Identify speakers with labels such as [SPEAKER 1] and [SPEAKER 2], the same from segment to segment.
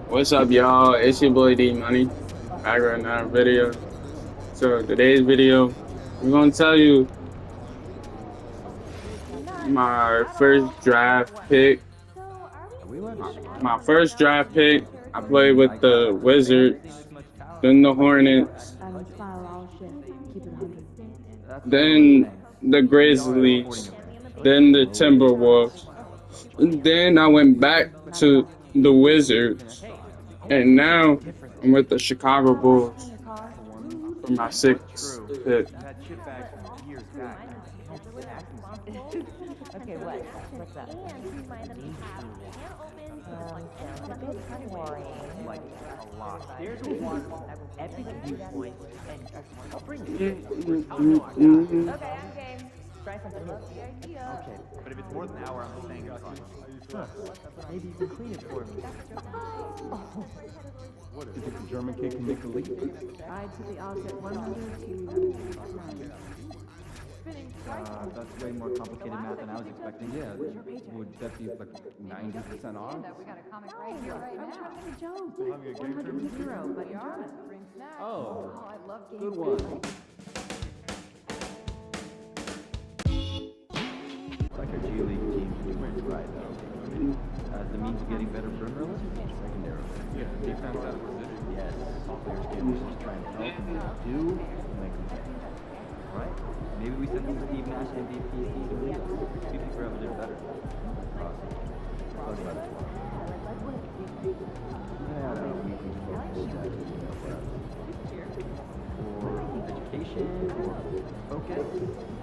[SPEAKER 1] What's up, y'all? It's your boy D Money. Back right now, video. So today's video, I'm gonna tell you my first draft pick. My first draft pick, I played with the Wizards, then the Hornets, then the Grizzlies, then the Timberwolves. And then I went back to the Wizards, and now I'm with the Chicago Bulls for my sixth pick.
[SPEAKER 2] Okay, what? What's up? It's kind of boring. Like a lot. There's a one epic viewpoint, and I'll bring it. Okay, I'm game. Try something new. Okay,
[SPEAKER 3] But if it's more than an hour, I'm saying it's fine.
[SPEAKER 2] huh. Maybe you can clean it for me.
[SPEAKER 4] What is it? The German kid can make a leap?
[SPEAKER 5] I took the odds at 100 to 9.
[SPEAKER 3] That's way more complicated math than I was expecting.
[SPEAKER 4] Yeah, would that be like 90% off?
[SPEAKER 5] We got a comic right here, right I'm now. trying to joke. 100 to 0, but in German.
[SPEAKER 4] Oh,
[SPEAKER 5] Oh, I love games.
[SPEAKER 4] good one.
[SPEAKER 3] Like our G League team, wins right though. As the means of getting better perimeter, secondary. Yeah, defense out of position. Yes, players can just try and help them do make them better. Right? Maybe we send them to Steve Nash MVP season. Maybe forever did better. Awesome. Talk about it tomorrow. Yeah, I don't know. We can just for education or focus.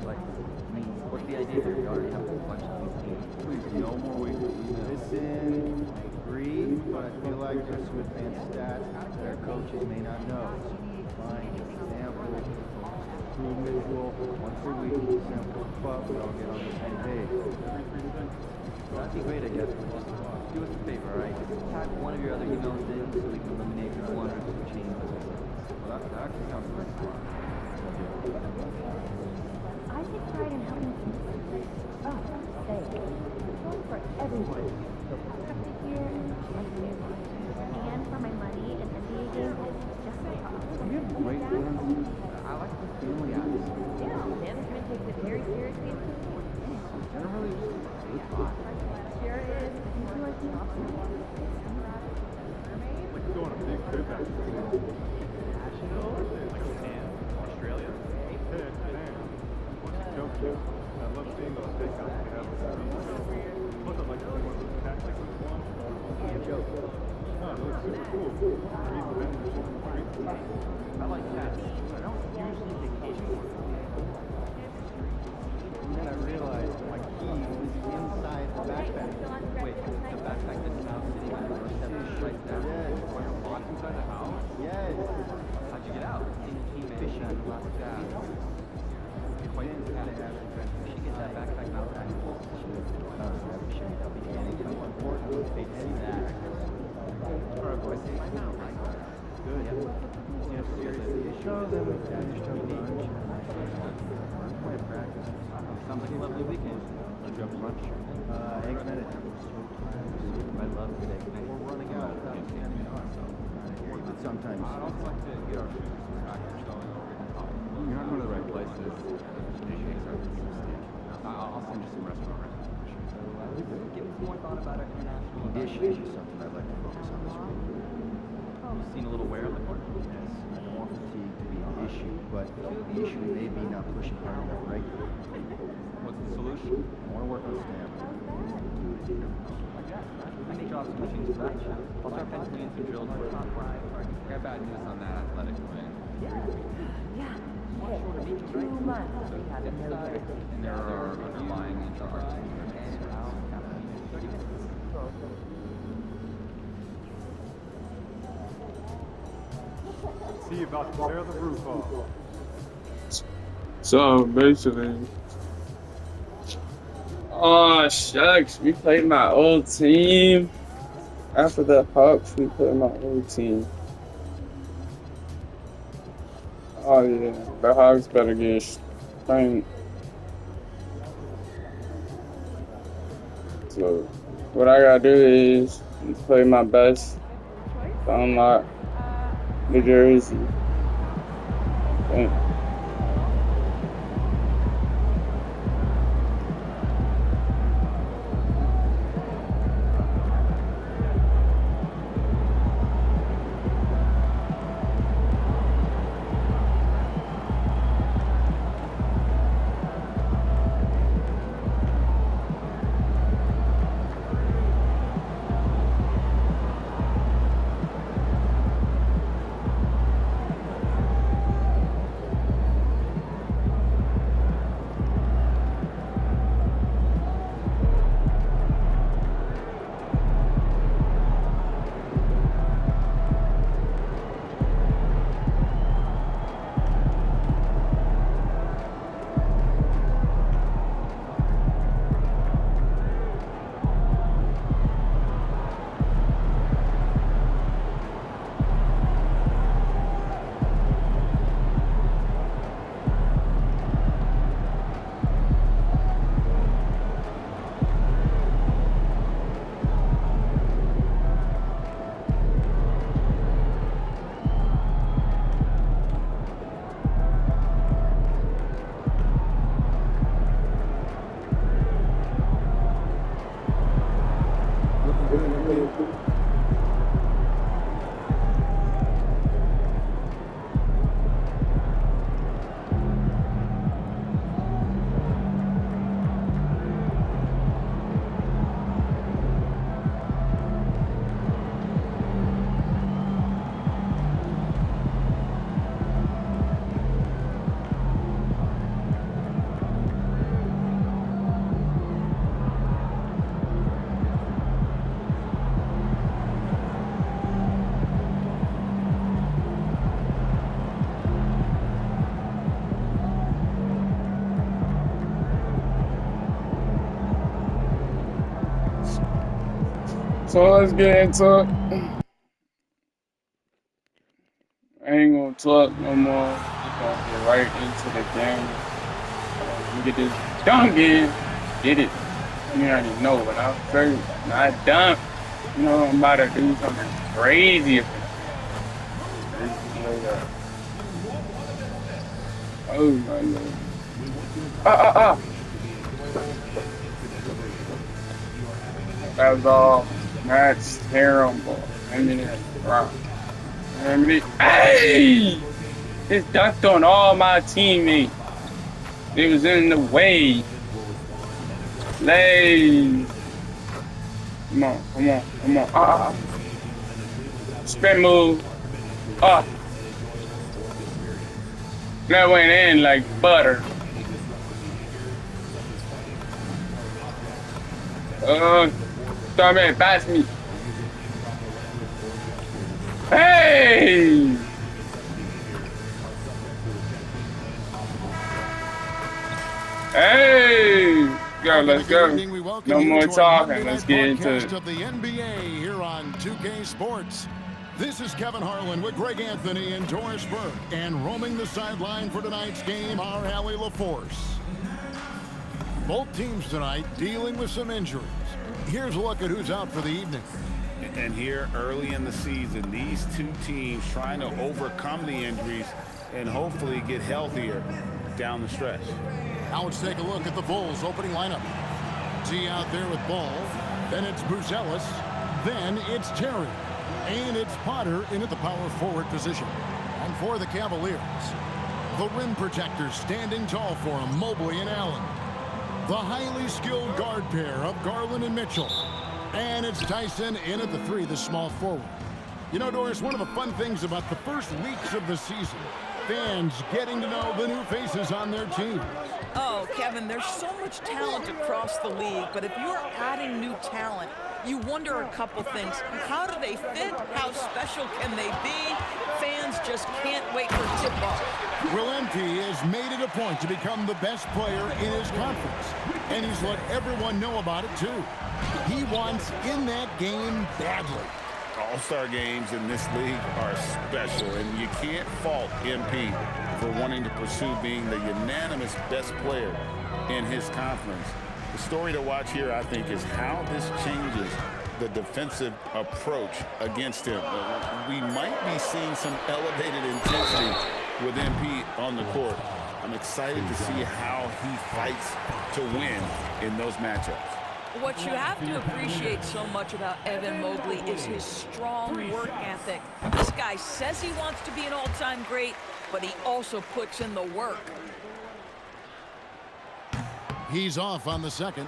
[SPEAKER 3] Like, I mean, what's the idea here? We already have a bunch of these teams.
[SPEAKER 4] Please, no more weekly emails.
[SPEAKER 6] Listen, I agree, but I feel like there's some advanced stats that our coaches may not know. Fine, example, improvement rule, once a week, sample club, we all get on the same page.
[SPEAKER 3] That'd be great, I guess. But just do us a favor, alright? Just tag one of your other emails in so we can eliminate one or two chains.
[SPEAKER 4] Well, that actually sounds pretty smart.
[SPEAKER 2] I take pride in helping people. Oh, say, it's one for everyone. So protected here and protected. And for my money and NBA games, it's just my hobby.
[SPEAKER 6] You have great ones. I like the family atmosphere.
[SPEAKER 2] Yeah, management takes it very seriously.
[SPEAKER 6] Generally, just a good vibe.
[SPEAKER 2] Sure is. You feel like the opposite.
[SPEAKER 4] Like going on a big trip actually.
[SPEAKER 3] Like Japan, Australia.
[SPEAKER 4] Hey, man. Joke. I love seeing those takeouts they have. Plus, I'd like to see one of those tactics with one.
[SPEAKER 3] Joke.
[SPEAKER 4] Oh, it looks super cool. Read the vendors on the street.
[SPEAKER 3] I like that. I don't usually vacation work.
[SPEAKER 6] And then I realized my key was inside the backpack.
[SPEAKER 3] Wait, the backpack that's now sitting on the doorstep is right there?
[SPEAKER 6] Yes.
[SPEAKER 3] Or you're locked inside the house?
[SPEAKER 6] Yes.
[SPEAKER 3] How'd you get out? In team fishing and lost that. Quite fantastic. We should get that backpack out back. We should be getting to important. They see that. Alright, boys. Good. Yeah, seriously.
[SPEAKER 6] Show them we finished our lunch.
[SPEAKER 3] Play practice. Sounds like a lovely weekend.
[SPEAKER 4] Did you have lunch?
[SPEAKER 6] Egg Benedict.
[SPEAKER 3] I love good egg. We're running out.
[SPEAKER 6] But sometimes.
[SPEAKER 3] I'd also like to get our food practice going over in Hollywood.
[SPEAKER 4] You're not going to the right places.
[SPEAKER 3] I'll send you some restaurant recommendations. Give me some more thought about our international
[SPEAKER 6] Conditions is something I'd like to focus on this week.
[SPEAKER 3] You've seen a little wear on the court?
[SPEAKER 6] Yes, I don't want fatigue to be an issue, but the issue may be not pushing hard enough regularly.
[SPEAKER 3] What's the solution?
[SPEAKER 6] I want to work on stamina.
[SPEAKER 3] I can draw some machines for that. I'll start penciling in some drills. I got bad news on that athletic plan.
[SPEAKER 2] Yeah. Hey, 2 months. We have no year.
[SPEAKER 3] And there are underlying interarching
[SPEAKER 4] See you about to tear the roof off.
[SPEAKER 1] So basically, oh shucks, we played my old team. After the Hawks, we played my old team. Oh yeah, the Hawks better get spanked. So what I gotta do is play my best to unlock the jersey. And so let's get into it. I ain't gonna talk no more. Just gonna get right into the game. Let me get this dunk in. Get it. You already know what I'm saying. Not dunk. You know I'm about to do something crazy. Oh my god. That was all. That's terrible. I mean, hey! It's dunked on all my teammates. It was in the way. Lay. Come on. Spin move. That went in like butter. Starman, pass me. Hey! Hey! Go, let's go. No more talking. Let's get into it.
[SPEAKER 7] Of the NBA here on 2K Sports. This is Kevin Harlan with Greg Anthony and Doris Burke. And roaming the sideline for tonight's game are Allie LaForce. Both teams tonight dealing with some injuries. Here's a look at who's out for the evening.
[SPEAKER 8] And here early in the season, these two teams trying to overcome the injuries and hopefully get healthier down the stretch.
[SPEAKER 7] Now let's take a look at the Bulls opening lineup. Z out there with ball. Then it's Buzelis. Then it's Terry. And it's Potter in at the power forward position. And for the Cavaliers, the rim protectors standing tall for them, Mobley and Allen. The highly skilled guard pair of Garland and Mitchell. And it's Tyson in at the three, the small forward. You know, Doris, one of the fun things about the first weeks of the season, fans getting to know the new faces on their teams.
[SPEAKER 9] Oh, Kevin, there's so much talent across the league, but if you're adding new talent, you wonder a couple things. How do they fit? How special can they be? Fans just can't wait for tip-off.
[SPEAKER 7] Will Empey has made it a point to become the best player in his conference, and he's let everyone know about it, too. He wants in that game badly.
[SPEAKER 8] All-star games in this league are special, and you can't fault MP for wanting to pursue being the unanimous best player in his conference. The story to watch here, I think, is how this changes the defensive approach against him. We might be seeing some elevated intensity with MP on the court. I'm excited to see how he fights to win in those matchups.
[SPEAKER 9] What you have to appreciate so much about Evan Mobley is his strong work ethic. This guy says he wants to be an all-time great, but he also puts in the work.
[SPEAKER 7] He's off on the second.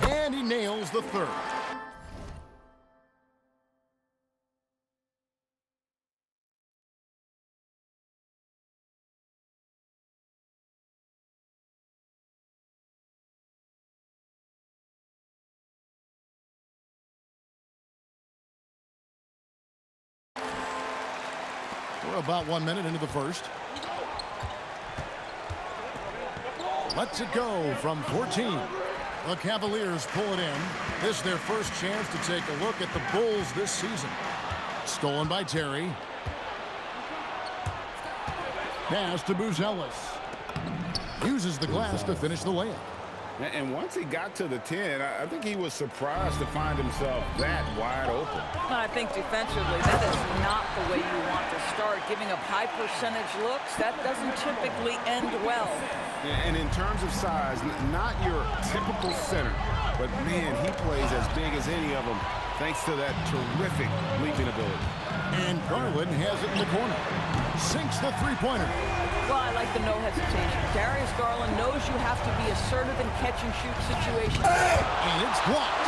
[SPEAKER 7] And he nails the third. We're about 1 minute into the first. Lets it go from 14. The Cavaliers pull it in. This is their first chance to take a look at the Bulls this season. Stolen by Terry. Pass to Buzelis. Uses the glass to finish the layup.
[SPEAKER 8] And once he got to the 10, I think he was surprised to find himself that wide open.
[SPEAKER 9] I think defensively, that is not the way you want to start. Giving up high percentage looks, that doesn't typically end well.
[SPEAKER 8] And in terms of size, not your typical center, but man, he plays as big as any of them thanks to that terrific leaping ability.
[SPEAKER 7] And Garland has it in the corner. Sinks the three-pointer.
[SPEAKER 9] Well, I like the no hesitation. Darius Garland knows you have to be assertive in catch-and-shoot situations.
[SPEAKER 7] And it's blocked.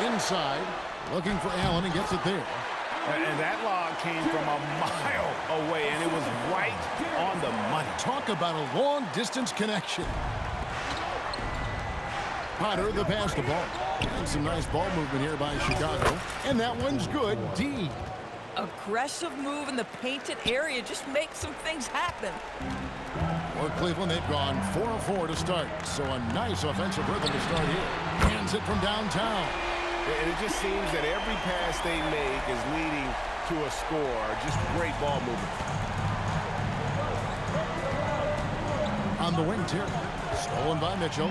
[SPEAKER 7] Inside, looking for Allen, and gets it there.
[SPEAKER 8] And that lob came from a mile away, and it was right on the money.
[SPEAKER 7] Talk about a long-distance connection. Potter, the pass to Ball. And some nice ball movement here by Chicago. And that one's good. D.
[SPEAKER 9] Aggressive move in the painted area. Just make some things happen.
[SPEAKER 7] For Cleveland, they've gone 4 of 4 to start. So a nice offensive rhythm to start here. Hands it from downtown.
[SPEAKER 8] And it just seems that every pass they make is leading to a score. Just great ball movement.
[SPEAKER 7] On the wing, Terry. Stolen by Mitchell.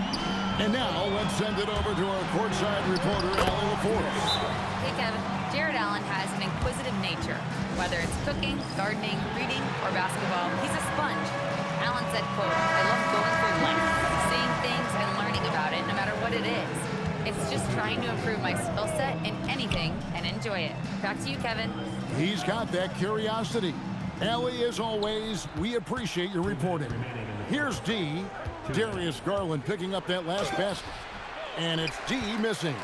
[SPEAKER 7] And now let's send it over to our courtside reporter, Allie LaForce.
[SPEAKER 5] Hey, Kevin. Jared Allen has an inquisitive nature. Whether it's cooking, gardening, reading, or basketball, he's a sponge. Allen said, quote, I love going through life, seeing things and learning about it no matter what it is. It's just trying to improve my skill set in anything and enjoy it. Back to you, Kevin.
[SPEAKER 7] He's got that curiosity. Allie, as always, we appreciate your reporting. Here's D. Darius Garland picking up that last basket. And it's D missing.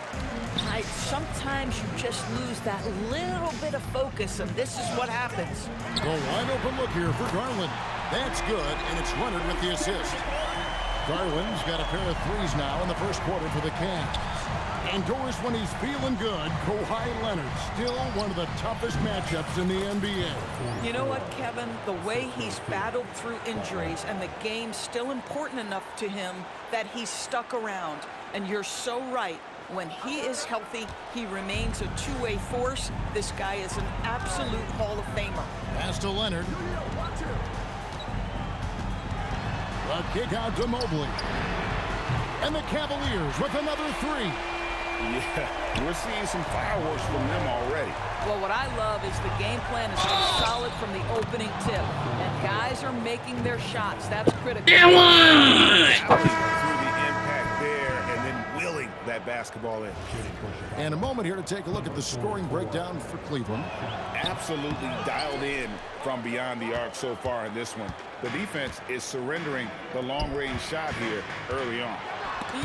[SPEAKER 9] Sometimes you just lose that little bit of focus, and this is what happens.
[SPEAKER 7] The wide open look here for Garland. That's good, and it's Leonard with the assist. Garland's got a pair of threes now in the first quarter for the Cavs. Indoors when he's feeling good, Kawhi Leonard, still one of the toughest matchups in the NBA.
[SPEAKER 9] You know what, Kevin? The way he's battled through injuries and the game's still important enough to him that he's stuck around. And you're so right. When he is healthy, he remains a two-way force. This guy is an absolute Hall of Famer.
[SPEAKER 7] Pass to Leonard. The kick out to Mobley. And the Cavaliers with another three.
[SPEAKER 8] Yeah, we're seeing some fireworks from them already.
[SPEAKER 9] Well, what I love is the game plan has been solid from the opening tip. And guys are making their shots. That's critical.
[SPEAKER 8] Through the impact there and then willing that basketball in.
[SPEAKER 7] And a moment here to take a look at the scoring breakdown for Cleveland.
[SPEAKER 8] Absolutely dialed in from beyond the arc so far in this one. The defense is surrendering the long-range shot here early on.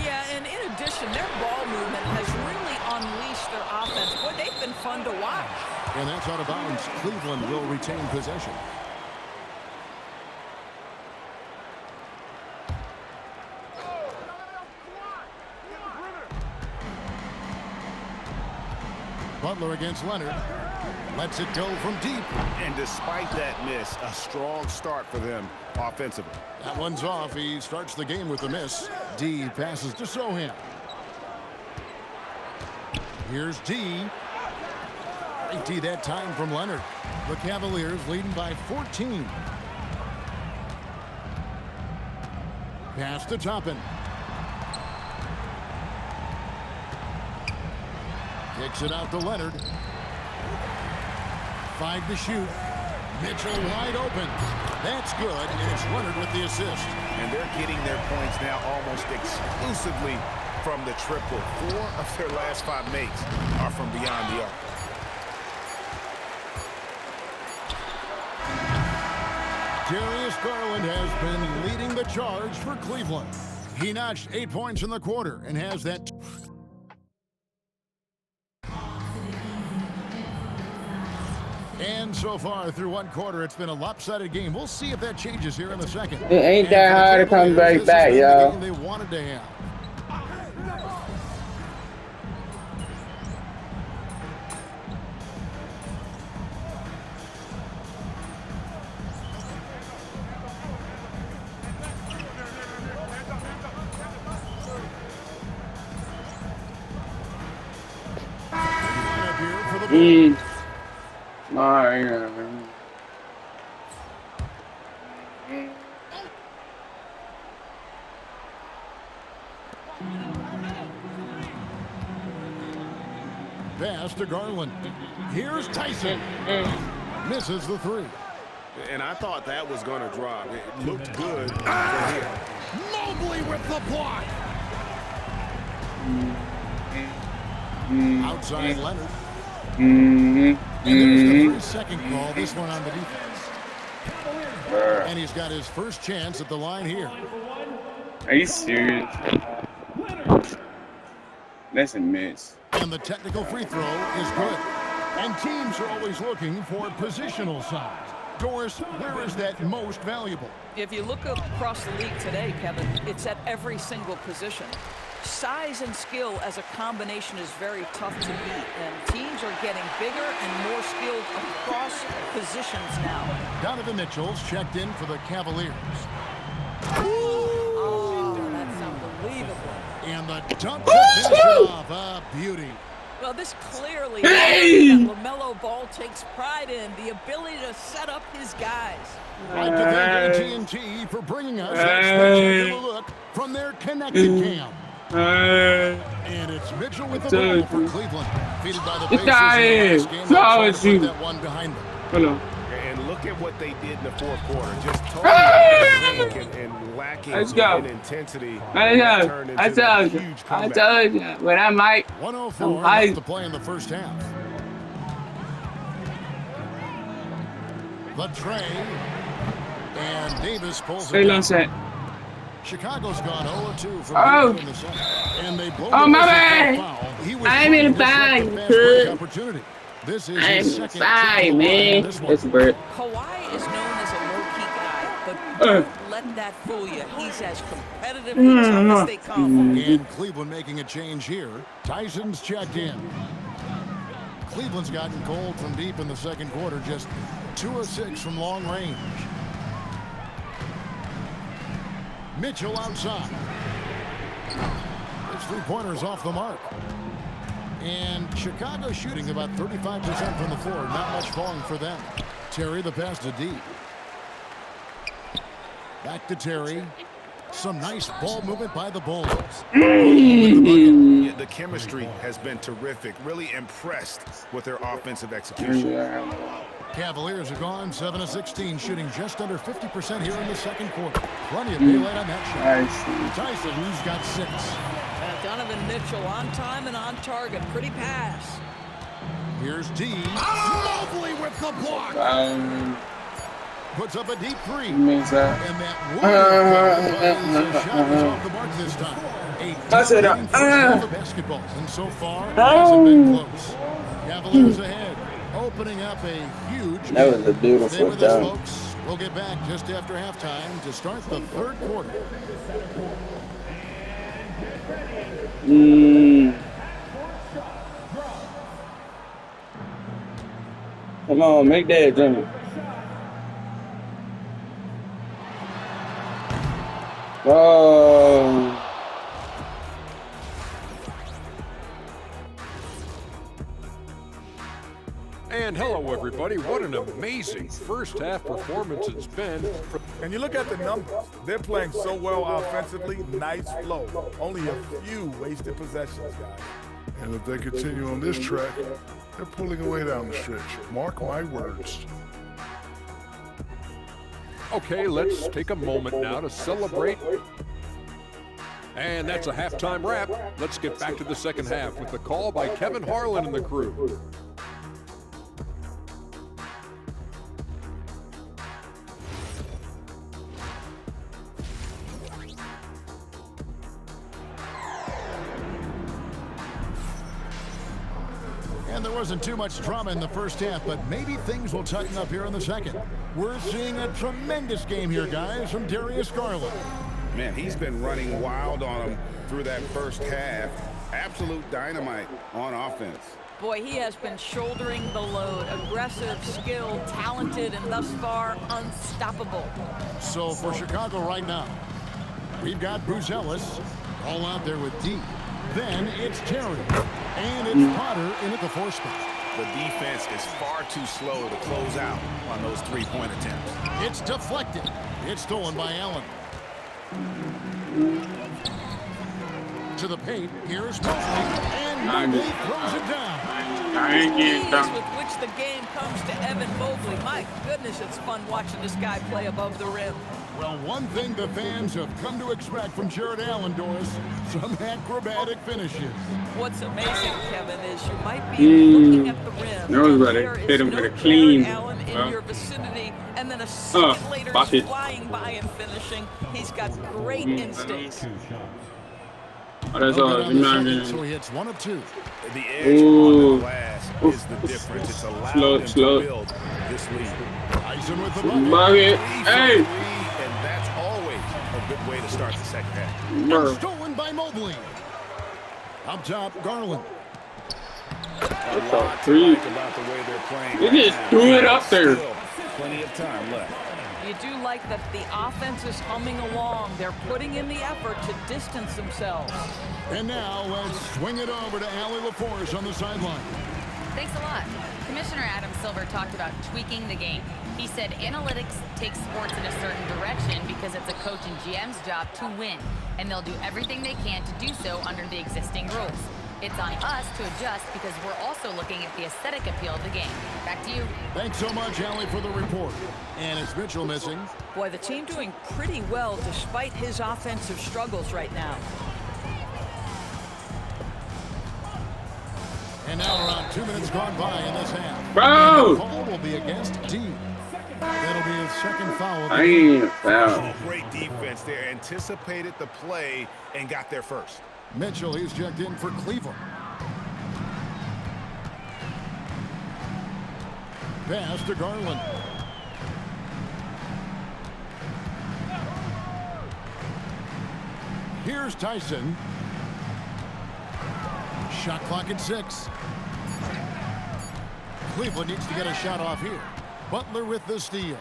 [SPEAKER 9] Yeah, and in addition, their ball movement has really unleashed their offense. Boy, they've been fun to watch.
[SPEAKER 7] And that's out of bounds. Cleveland will retain possession. Butler against Leonard. Lets it go from deep.
[SPEAKER 8] And despite that miss, a strong start for them offensively.
[SPEAKER 7] That one's off. He starts the game with a miss. D passes to Sohan. Here's D. Great D that time from Leonard. The Cavaliers leading by 14. Pass to Toppin. Kicks it out to Leonard. 5 to shoot. Mitchell wide open. That's good, and it's Leonard with the assist.
[SPEAKER 8] And they're getting their points now almost exclusively from the triple. 4 of their last 5 makes are from beyond the arc.
[SPEAKER 7] Darius Garland has been leading the charge for Cleveland. He notched 8 points in the quarter and has that. And so far through one quarter, it's been a lopsided game. We'll see if that changes here in the second.
[SPEAKER 1] It ain't that hard to come back, y'all.
[SPEAKER 7] They wanted to have. Pass to Garland. Here's Tyson. Misses the 3.
[SPEAKER 8] And I thought that was going to drop. It looked good for him.
[SPEAKER 7] Mobley with the block. Outside Leonard. And there's the 3-second call. This one on the defense. And he's got his first chance at the line here.
[SPEAKER 1] Are you serious? That's a miss.
[SPEAKER 7] And the technical free throw is good. And teams are always looking for positional size. Doris, where is that most valuable?
[SPEAKER 9] If you look across the league today, Kevin, it's at every single position. Size and skill as a combination is very tough to beat, and teams are getting bigger and more skilled across positions now.
[SPEAKER 7] Donovan Mitchell's checked in for the Cavaliers.
[SPEAKER 9] Oh, that's unbelievable.
[SPEAKER 7] And the dunk to finish it off. A beauty.
[SPEAKER 9] Well, this clearly is something that LaMelo Ball takes pride in, the ability to set up his guys.
[SPEAKER 7] I'd like to thank AT&T for bringing us that spectacular look from their connected cam. And it's Mitchell with the ball for Cleveland. Defeated by the Pacers in the last game. They'll try to put that one behind them.
[SPEAKER 1] Hello.
[SPEAKER 8] And look at what they did in the fourth quarter. Just totally and lacking in intensity.
[SPEAKER 1] I told you. But I might.
[SPEAKER 7] 104 left to play in the first half. The tray. And Davis pulls it down. Chicago's gone 0-2 from in the second. And they blow the
[SPEAKER 1] my bad. I'm in the
[SPEAKER 7] opportunity. This is his second
[SPEAKER 1] man. It's Bert.
[SPEAKER 9] Kawhi is known as a low-key guy, but don't let that fool you. He's as competitive as they come.
[SPEAKER 7] And Cleveland making a change here. Tyson's checked in. Cleveland's gotten cold from deep in the second quarter, just 2 of 6 from long range. Mitchell outside. His 3-pointer's off the mark. And Chicago shooting about 35% from the floor. Not much falling for them. Terry, the pass to D. Back to Terry. Some nice ball movement by the Bulls.
[SPEAKER 8] The chemistry has been terrific. Really impressed with their offensive execution.
[SPEAKER 7] Cavaliers are gone 7 of 16, shooting just under 50% here in the second quarter. Plenty of daylight on that shot. Tyson, who's got 6.
[SPEAKER 9] Donovan Mitchell on time and on target. Pretty pass.
[SPEAKER 7] Here's D. Mobley with the block. Puts up a deep 3. And that one shot is off the mark this time. A basketball. And so far, it hasn't been close. Cavaliers ahead. Opening up a huge.
[SPEAKER 1] That was a beautiful dunk.
[SPEAKER 7] Folks. We'll get back just after halftime to start the third quarter.
[SPEAKER 1] Come on, make that jump. Oh.
[SPEAKER 10] And hello, everybody. What an amazing first half performance it's been.
[SPEAKER 4] And you look at the numbers, they're playing so well offensively, nice flow. Only a few wasted possessions, guys.
[SPEAKER 11] And if they continue on this track, they're pulling away down the stretch. Mark my words.
[SPEAKER 10] Okay, let's take a moment now to celebrate. And that's a halftime wrap. Let's get back to the second half with the call by Kevin Harlan and the crew.
[SPEAKER 7] And there wasn't too much drama in the first half, but maybe things will tighten up here in the second. We're seeing a tremendous game here, guys, from Darius Garland.
[SPEAKER 8] Man, he's been running wild on him through that first half. Absolute dynamite on offense.
[SPEAKER 9] Boy, he has been shouldering the load. Aggressive, skilled, talented, and thus far unstoppable.
[SPEAKER 7] So for Chicago right now, we've got Bruce Ellis all out there with D. Then it's Terry. And it's Potter in at the 4 spot.
[SPEAKER 8] The defense is far too slow to close out on those three-point attempts.
[SPEAKER 7] It's deflected. It's stolen by Allen. To the paint. Here's Mosley. And Mobley throws it down.
[SPEAKER 9] Ease with which the game comes to Evan Mobley. My goodness, it's fun watching this guy play above the rim.
[SPEAKER 7] Well, one thing the fans have come to expect from Jared Allen, Doris, some acrobatic finishes.
[SPEAKER 9] What's amazing, Kevin, is you might be looking at the rim.
[SPEAKER 1] That was
[SPEAKER 9] and
[SPEAKER 1] about
[SPEAKER 9] there
[SPEAKER 1] it.
[SPEAKER 9] is
[SPEAKER 1] Hit him
[SPEAKER 9] no
[SPEAKER 1] with a
[SPEAKER 9] Jared
[SPEAKER 1] clean.
[SPEAKER 9] Allen in your vicinity, and then a second later
[SPEAKER 1] bucket.
[SPEAKER 9] he's flying by and finishing. He's got great instincts.
[SPEAKER 1] Oh, that's all. You're not gonna.
[SPEAKER 7] So he hits 1 of 2.
[SPEAKER 8] The edge on the glass is the difference. It's allowed them to build this lead.
[SPEAKER 7] Tyson with the bucket.
[SPEAKER 1] Bucket. Hey!
[SPEAKER 8] And that's always a good way to start the second half.
[SPEAKER 1] Bro.
[SPEAKER 7] Stolen by Mobley. Up top, Garland.
[SPEAKER 8] A lot to like about the way they're playing.
[SPEAKER 1] They just threw it up there.
[SPEAKER 8] Still plenty of time left.
[SPEAKER 9] You do like that the offense is humming along. They're putting in the effort to distance themselves.
[SPEAKER 7] And now let's swing it over to Allie LaForce on the sideline.
[SPEAKER 5] Thanks a lot. Commissioner Adam Silver talked about tweaking the game. He said analytics take sports in a certain direction because it's a coach and GM's job to win, and they'll do everything they can to do so under the existing rules. It's on us to adjust because we're also looking at the aesthetic appeal of the game. Back to you.
[SPEAKER 7] Thanks so much, Allie, for the report. And it's Mitchell missing.
[SPEAKER 9] Boy, the team doing pretty well despite his offensive struggles right now.
[SPEAKER 7] And now around 2 minutes gone by in this half.
[SPEAKER 1] Bro!
[SPEAKER 7] The call will be against D. That'll be his second foul.
[SPEAKER 1] Damn, foul.
[SPEAKER 8] Great defense there. Anticipated the play and got there first.
[SPEAKER 7] Mitchell, he's checked in for Cleveland. Pass to Garland. Here's Tyson. Shot clock at 6. Cleveland needs to get a shot off here. Butler with the steal.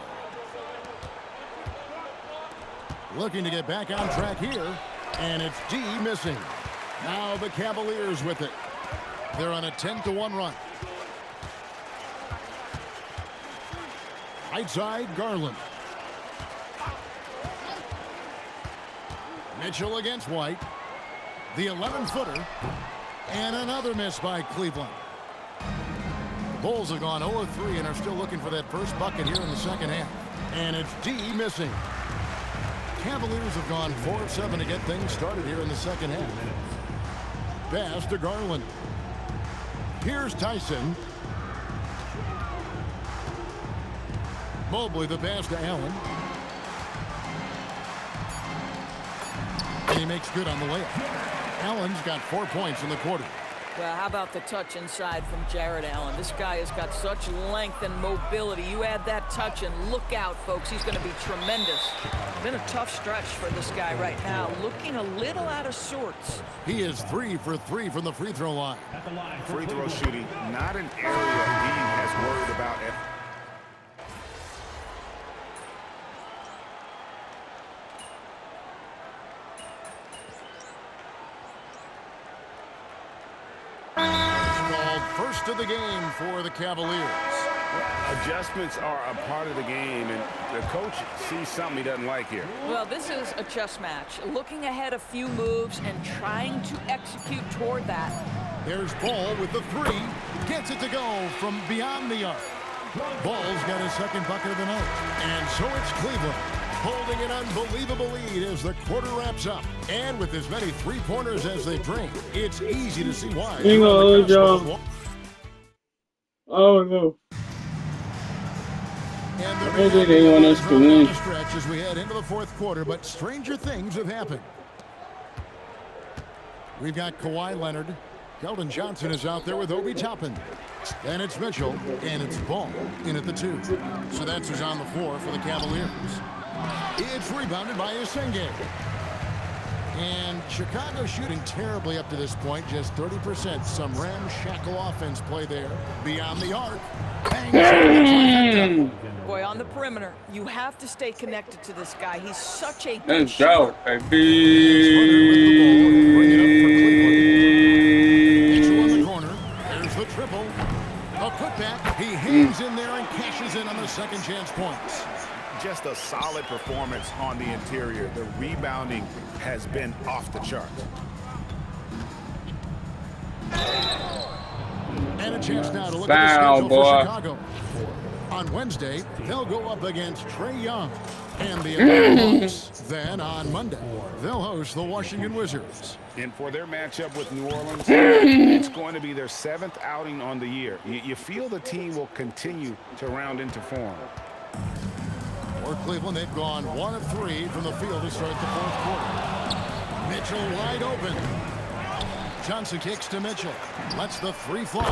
[SPEAKER 7] Looking to get back on track here. And it's D missing. Now the Cavaliers with it. They're on a 10-1 run. Right side, Garland. Mitchell against White. The 11-footer. And another miss by Cleveland. The Bulls have gone 0-3 and are still looking for that first bucket here in the second half. And it's D missing. Cavaliers have gone 4 of 7 to get things started here in the second half. Pass to Garland. Here's Tyson. Mobley the pass to Allen. And he makes good on the layup. Allen's got 4 points in the quarter.
[SPEAKER 9] Well, how about the touch inside from Jared Allen? This guy has got such length and mobility. You add that touch and look out, folks. He's going to be tremendous. Been a tough stretch for this guy right now. Looking a little out of sorts.
[SPEAKER 7] He is 3 for 3 from the free throw line.
[SPEAKER 8] Free throw shooting, not an area he has worried about out.
[SPEAKER 7] Called first of the game for the Cavaliers.
[SPEAKER 8] Adjustments are a part of the game, and the coach sees something he doesn't like here.
[SPEAKER 9] Well, this is a chess match. Looking ahead a few moves and trying to execute toward that.
[SPEAKER 7] There's Ball with the three. Gets it to go from beyond the arc. Ball's got his second bucket of the night. And so it's Cleveland holding an unbelievable lead as the quarter wraps up. And with as many three-pointers as they drink, it's easy to see why.
[SPEAKER 1] Oh no.
[SPEAKER 7] And
[SPEAKER 1] Maybe they want us to win.
[SPEAKER 7] The stretch as we head into the fourth quarter, but stranger things have happened. We've got Kawhi Leonard. Keldon Johnson is out there with Obi Toppin. Then it's Mitchell, and it's Ball in at the 2. So that's who's on the floor for the Cavaliers. It's rebounded by Esenge. And Chicago shooting terribly up to this point, just 30%. Some ramshackle offense play there. Beyond the arc.
[SPEAKER 9] Boy, on the perimeter, you have to stay connected to this guy. He's such a good
[SPEAKER 1] Let's go,
[SPEAKER 9] shooter.
[SPEAKER 7] Mitchell on the corner. There's the triple. A putback. He hangs in there and cashes in on the second chance points.
[SPEAKER 8] Just a solid performance on the interior. The rebounding has been off the charts.
[SPEAKER 7] And a chance now to look
[SPEAKER 1] Foul,
[SPEAKER 7] at the schedule
[SPEAKER 1] boy.
[SPEAKER 7] for Chicago. On Wednesday, they'll go up against Trae Young and the Atlanta Hawks. Then on Monday, they'll host the Washington Wizards.
[SPEAKER 8] And for their matchup with New Orleans, it's going to be their 7th outing on the year. You feel the team will continue to round into form.
[SPEAKER 7] For Cleveland, they've gone 1 of 3 from the field to start the fourth quarter. Mitchell wide open. Johnson kicks to Mitchell. Lets the 3 fly.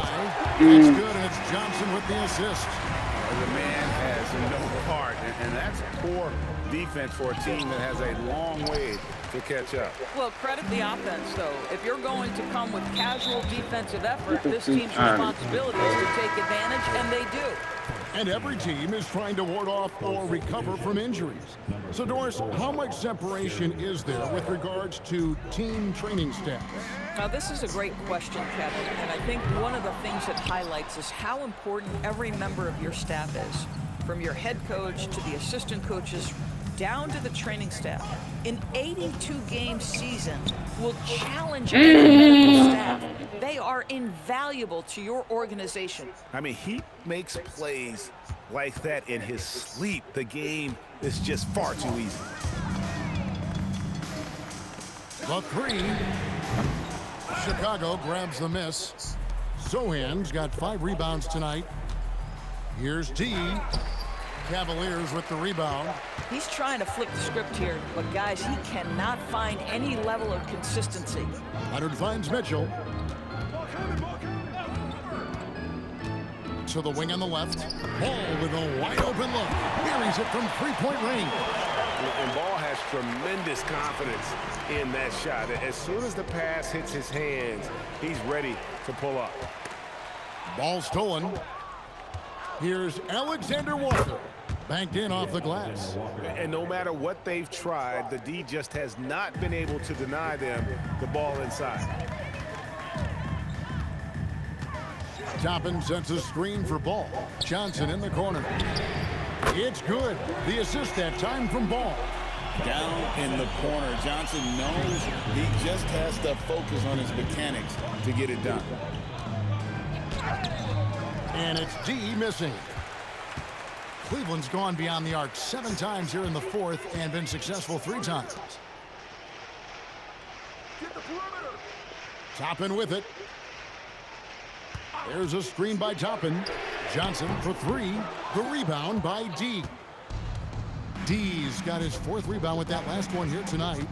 [SPEAKER 7] That's good, and it's Johnson with the assist.
[SPEAKER 8] The man has no heart, and that's poor defense for a team that has a long way to catch up.
[SPEAKER 9] Well, credit the offense, though. If you're going to come with casual defensive effort, this team's responsibility is to take advantage, and they do.
[SPEAKER 7] And every team is trying to ward off or recover from injuries. So, Doris, how much separation is there with regards to team training staff?
[SPEAKER 9] Now, this is a great question, Kevin, and I think one of the things it highlights is how important every member of your staff is, from your head coach to the assistant coaches, down to the training staff. An 82-game season will challenge every medical staff. They are invaluable to your organization.
[SPEAKER 8] I mean, he makes plays like that in his sleep. The game is just far too easy.
[SPEAKER 7] The 3. Chicago grabs the miss. Sohan's got 5 rebounds tonight. Here's D. Cavaliers with the rebound.
[SPEAKER 9] He's trying to flip the script here, but guys, he cannot find any level of consistency.
[SPEAKER 7] Leonard finds Mitchell. To the wing on the left. Ball with a wide open look. Buries it from 3-point range.
[SPEAKER 8] And Ball has tremendous confidence in that shot. As soon as the pass hits his hands, he's ready to pull up.
[SPEAKER 7] Ball stolen. Here's Alexander Walker. Banked in off the glass.
[SPEAKER 8] And no matter what they've tried, the D just has not been able to deny them the ball inside.
[SPEAKER 7] Toppin sets a screen for Ball. Johnson in the corner. It's good. The assist that time from Ball.
[SPEAKER 8] Down in the corner, Johnson knows he just has to focus on his mechanics to get it done.
[SPEAKER 7] And it's D missing. Cleveland's gone beyond the arc 7 times here in the fourth and been successful 3 times. Toppin with it. There's a screen by Toppin. Johnson for 3. The rebound by D. D's got his 4th rebound with that last one here tonight.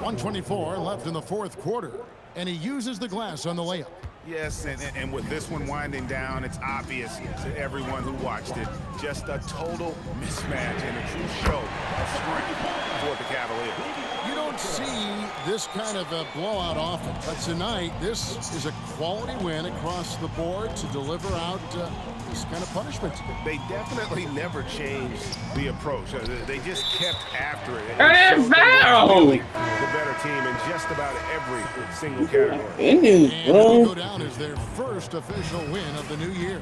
[SPEAKER 7] 1:24 left in the fourth quarter. And he uses the glass on the layup.
[SPEAKER 8] Yes, and with this one winding down, it's obvious to everyone who watched it. Just a total mismatch and a true show of strength for the Cavaliers.
[SPEAKER 7] You know, don't see this kind of a blowout often, but tonight this is a quality win across the board to deliver out this kind of punishment.
[SPEAKER 12] They definitely never changed the approach. They just kept after it.
[SPEAKER 1] And it's foul!
[SPEAKER 12] Really the better team in just about every single category.
[SPEAKER 7] And it will go down as their first official win of the new year.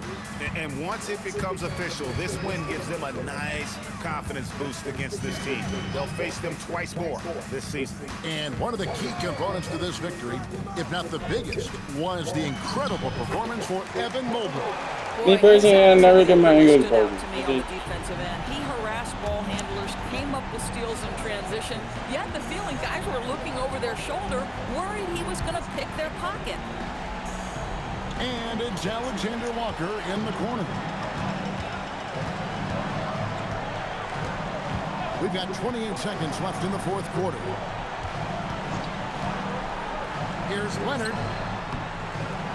[SPEAKER 12] And once it becomes official, this win gives them a nice confidence boost against this team. They'll face them twice more this season.
[SPEAKER 7] And one of the key components to this victory, if not the biggest, was the incredible performance for Evan Mobley.
[SPEAKER 1] Me personally, I never get my English
[SPEAKER 9] stood out
[SPEAKER 1] version.
[SPEAKER 9] to me on the defensive end. He harassed ball handlers, came up with steals in transition. You had the feeling guys were looking over their shoulder, worried he was going to pick their pocket.
[SPEAKER 7] And it's Alexander Walker in the corner. We've got 28 seconds left in the fourth quarter. Here's Leonard.